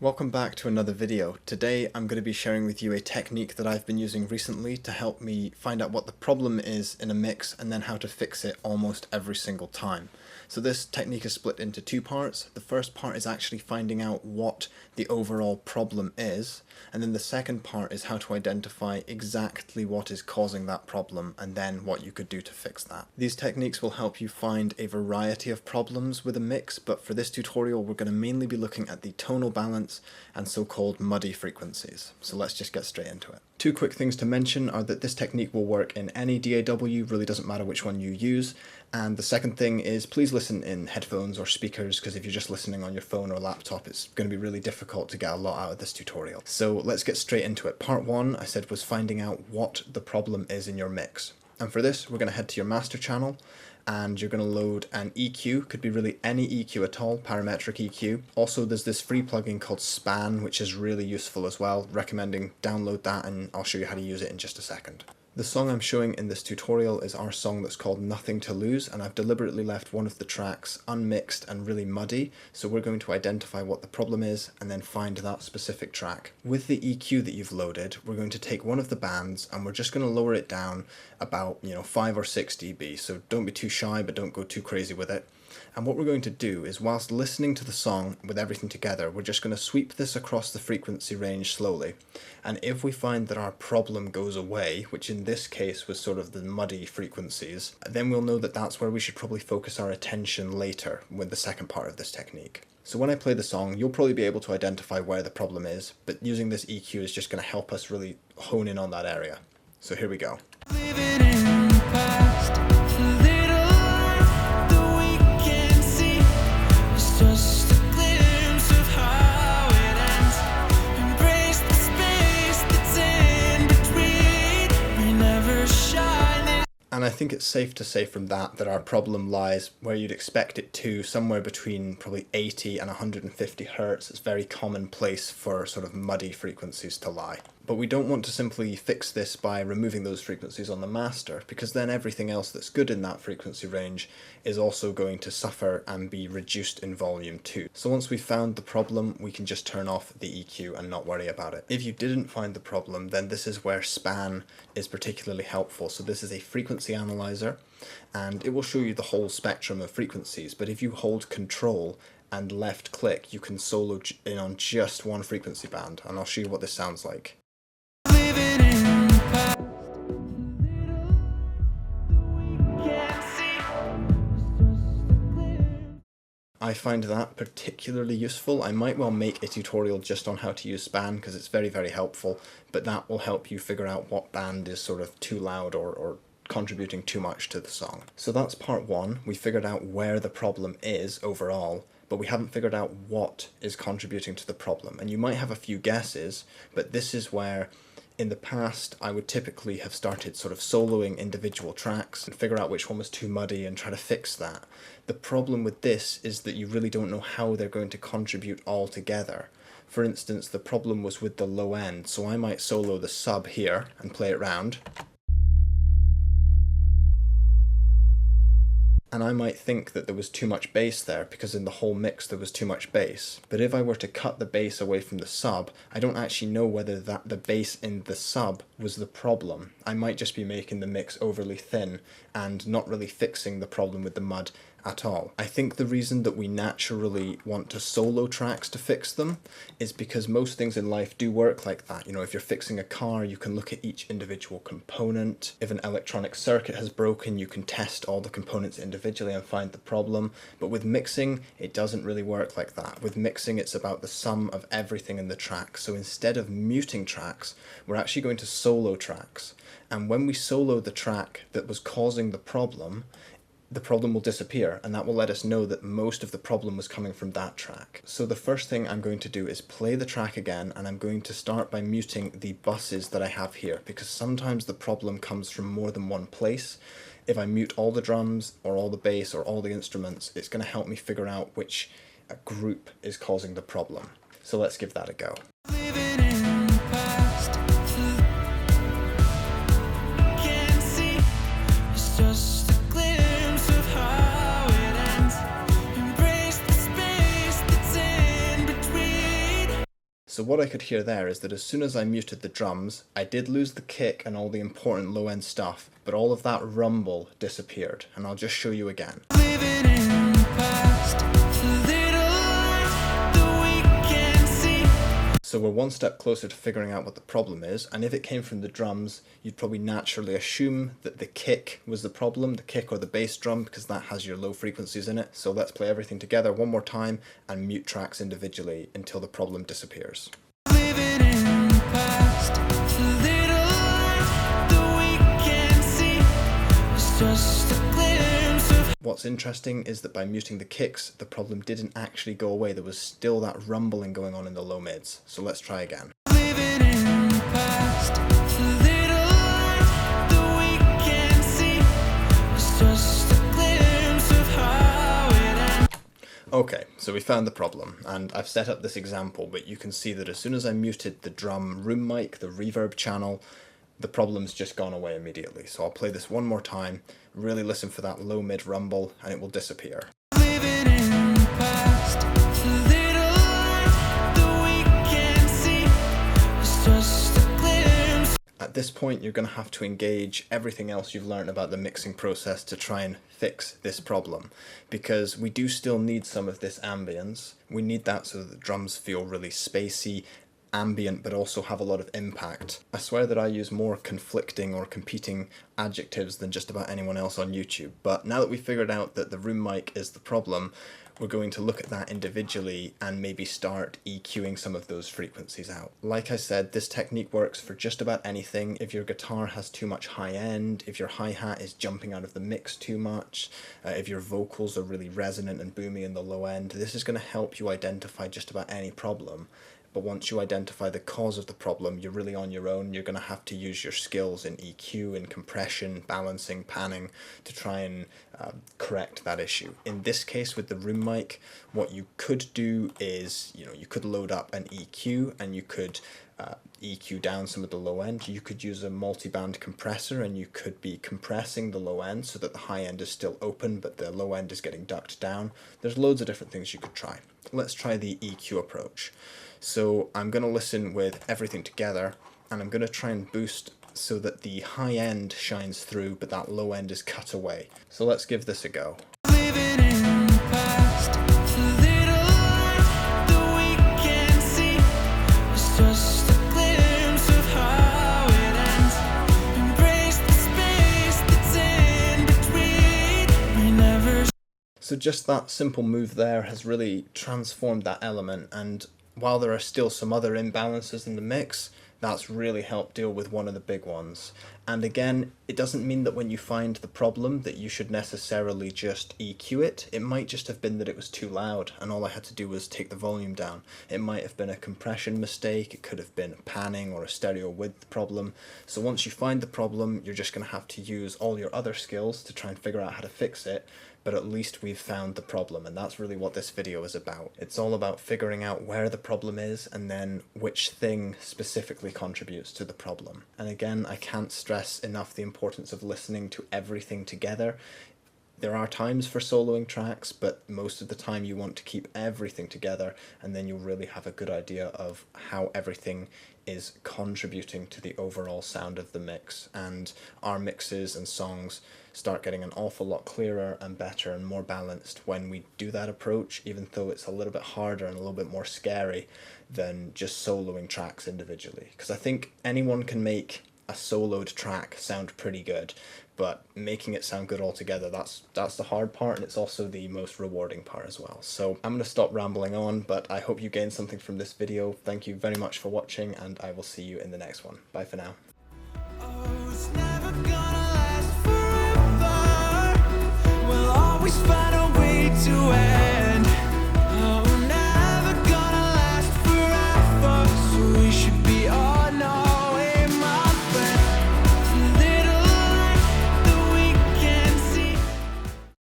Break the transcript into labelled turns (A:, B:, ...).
A: Welcome back to another video. Today I'm going to be sharing with you a technique that I've been using recently to help me find out what the problem is in a mix and then how to fix it almost every single time. So this technique is split into two parts. The first part is actually finding out what the overall problem is, and then the second part is how to identify exactly what is causing that problem and then what you could do to fix that. These techniques will help you find a variety of problems with a mix, but for this tutorial we're going to mainly be looking at the tonal balance and so-called muddy frequencies. So let's just get straight into it. Two quick things to mention are that this technique will work in any DAW, really doesn't matter which one you use. And the second thing is please listen in headphones or speakers, because if you're just listening on your phone or laptop it's going to be really difficult to get a lot out of this tutorial. So let's get straight into it. Part one, I said, was finding out what the problem is in your mix. And for this we're going to head to your master channel and you're going to load an EQ, could be really any EQ at all, parametric EQ. Also there's this free plugin called Span, which is really useful as well, recommending download that, and I'll show you how to use it in just a second. The song I'm showing in this tutorial is our song that's called Nothing to Lose, and I've deliberately left one of the tracks unmixed and really muddy, so we're going to identify what the problem is and then find that specific track. With the EQ that you've loaded, we're going to take one of the bands and we're just going to lower it down about 5 or 6 dB, so don't be too shy but don't go too crazy with it. And what we're going to do is, whilst listening to the song with everything together, we're just going to sweep this across the frequency range slowly. And if we find that our problem goes away, which in this case was sort of the muddy frequencies, then we'll know that that's where we should probably focus our attention later with the second part of this technique. So when I play the song, you'll probably be able to identify where the problem is, but using this EQ is just going to help us really hone in on that area. So here we go. And I think it's safe to say from that our problem lies where you'd expect it to, somewhere between probably 80 and 150 Hertz. It's very commonplace for sort of muddy frequencies to lie. But we don't want to simply fix this by removing those frequencies on the master, because then everything else that's good in that frequency range is also going to suffer and be reduced in volume too. So once we've found the problem, we can just turn off the EQ and not worry about it. If you didn't find the problem, then this is where Span is particularly helpful. So this is a frequency analyzer and it will show you the whole spectrum of frequencies, but if you hold Control and left click, you can solo in on just one frequency band, and I'll show you what this sounds like. I find that particularly useful. I might well make a tutorial just on how to use Span because it's very, very helpful, but that will help you figure out what band is sort of too loud or contributing too much to the song. So that's part one. We figured out where the problem is overall, but we haven't figured out what is contributing to the problem. And you might have a few guesses, but this is where in the past I would typically have started sort of soloing individual tracks and figure out which one was too muddy and try to fix that. The problem with this is that you really don't know how they're going to contribute all together. For instance, the problem was with the low end, so I might solo the sub here and play it round. And I might think that there was too much bass there because in the whole mix there was too much bass. But if I were to cut the bass away from the sub, I don't actually know whether the bass in the sub was the problem. I might just be making the mix overly thin and not really fixing the problem with the mud at all. I think the reason that we naturally want to solo tracks to fix them is because most things in life do work like that. If you're fixing a car, you can look at each individual component. If an electronic circuit has broken, you can test all the components individually and find the problem. But with mixing, it doesn't really work like that. With mixing, it's about the sum of everything in the track. So instead of muting tracks, we're actually going to solo tracks. And when we solo the track that was causing the problem will disappear, and that will let us know that most of the problem was coming from that track. So the first thing I'm going to do is play the track again, and I'm going to start by muting the buses that I have here, because sometimes the problem comes from more than one place. If I mute all the drums or all the bass or all the instruments, it's going to help me figure out which group is causing the problem. So let's give that a go. So what I could hear there is that as soon as I muted the drums, I did lose the kick and all the important low end stuff, but all of that rumble disappeared, and I'll just show you again. So we're one step closer to figuring out what the problem is, and if it came from the drums, you'd probably naturally assume that the kick was the problem, the kick or the bass drum, because that has your low frequencies in it. So let's play everything together one more time and mute tracks individually until the problem disappears. What's interesting is that by muting the kicks, the problem didn't actually go away. There was still that rumbling going on in the low mids. So let's try again. Okay, so we found the problem, and I've set up this example, but you can see that as soon as I muted the drum room mic, the reverb channel, the problem's just gone away immediately. So I'll play this one more time, really listen for that low mid rumble, and it will disappear. At this point, you're going to have to engage everything else you've learned about the mixing process to try and fix this problem, because we do still need some of this ambience. We need that so that the drums feel really spacey, ambient, but also have a lot of impact. I swear that I use more conflicting or competing adjectives than just about anyone else on YouTube, but now that we've figured out that the room mic is the problem, we're going to look at that individually and maybe start EQing some of those frequencies out. Like I said, this technique works for just about anything. If your guitar has too much high end, if your hi-hat is jumping out of the mix too much, if your vocals are really resonant and boomy in the low end, this is going to help you identify just about any problem. But once you identify the cause of the problem, you're really on your own. You're going to have to use your skills in EQ, in compression, balancing, panning to try and correct that issue. In this case with the room mic, what you could do is, you could load up an EQ and you could EQ down some of the low end. You could use a multi-band compressor and you could be compressing the low end so that the high end is still open but the low end is getting ducked down. There's loads of different things you could try. Let's try the EQ approach. So I'm going to listen with everything together and I'm going to try and boost so that the high end shines through but that low end is cut away. So let's give this a go. So just that simple move there has really transformed that element, and while there are still some other imbalances in the mix, that's really helped deal with one of the big ones. And again, it doesn't mean that when you find the problem that you should necessarily just EQ it. It might just have been that it was too loud and all I had to do was take the volume down. It might have been a compression mistake, it could have been a panning or a stereo width problem. So once you find the problem, you're just going to have to use all your other skills to try and figure out how to fix it. But at least we've found the problem, and that's really what this video is about. It's all about figuring out where the problem is and then which thing specifically contributes to the problem. And again, I can't stress enough the importance of listening to everything together. There are times for soloing tracks, but most of the time you want to keep everything together, and then you'll really have a good idea of how everything is contributing to the overall sound of the mix. And our mixes and songs start getting an awful lot clearer and better and more balanced when we do that approach, even though it's a little bit harder and a little bit more scary than just soloing tracks individually. Because I think anyone can make a soloed track sound pretty good, but making it sound good altogether, that's the hard part, and it's also the most rewarding part as well. So I'm going to stop rambling on, but I hope you gained something from this video. Thank you very much for watching, and I will see you in the next one. Bye for now.
B: Oh, it's never gonna last forever. We'll always find a way to end.